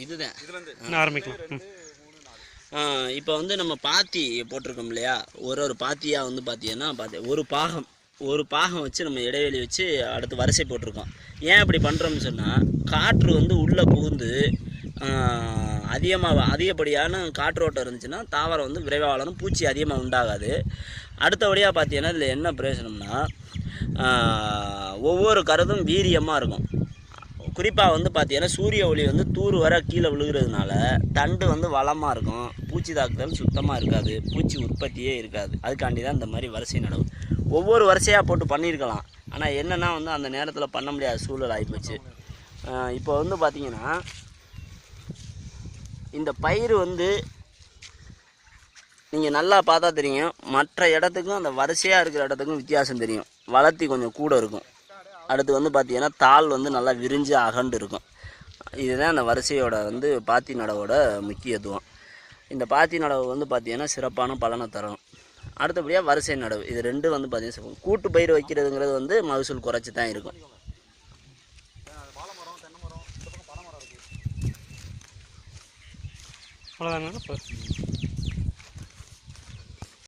இதுதான் ஆரம்பிக்கலாம். இப்போ வந்து நம்ம பாத்தி போட்டிருக்கோம் இல்லையா, ஒரு பாத்தியாக வந்து பார்த்தீங்கன்னா ஒரு பாகம் வச்சு நம்ம இடைவெளி வச்சு அடுத்து வரிசை போட்டிருக்கோம். ஏன் இப்படி பண்ணுறோம்னு சொன்னால், காற்று வந்து உள்ளே புகுந்து அதிகப்படியான காற்றோட்டம் இருந்துச்சுன்னா தாவரம் வந்து விரைவாக வளரும், பூச்சி அதிகமாக உண்டாகாது. அடுத்தபடியாக பார்த்தீங்கன்னா இதில் என்ன பிரயோஜனம்னா, ஒவ்வொரு கருதும் வீரியமாக இருக்கும். குறிப்பாக வந்து பார்த்தீங்கன்னா சூரிய ஒளி வந்து தூர் வர கீழே விழுகிறதுனால தண்டு வந்து வளமாக இருக்கும், பூச்சி தாக்குதல் சுத்தமாக இருக்காது, பூச்சி உற்பத்தியே இருக்காது. அதுக்காண்டி தான் இந்த மாதிரி வரிசை நடவு. ஒவ்வொரு வரிசையாக போட்டு பண்ணியிருக்கலாம், ஆனால் என்னென்னா வந்து அந்த நேரத்தில் பண்ண முடியாத சூழல் ஆகிப்போச்சு. இப்போ வந்து பார்த்திங்கன்னா இந்த பயிர் வந்து நீங்கள் நல்லா பார்த்தா தெரியும், மற்ற இடத்துக்கும் அந்த வரிசையாக இருக்கிற இடத்துக்கும் வித்தியாசம் தெரியும். வளர்த்தி கொஞ்சம் கூட இருக்கும். அடுத்து வந்து பார்த்திங்கன்னா தாள் வந்து நல்லா விரிஞ்சு அகண்டு இருக்கும். இதுதான் அந்த வரிசையோட வந்து பாத்தி நடவோட முக்கியத்துவம். இந்த பாத்தி நடவு வந்து பார்த்திங்கன்னா சிறப்பான பலனை தரும். அடுத்தபடியாக வரிசை நடவு, இது ரெண்டும் வந்து பார்த்திங்கன்னா கூட்டு பயிர் வைக்கிறதுங்கிறது வந்து மகசூல் குறைச்சி தான் இருக்கும். அவ்வளோதாங்க.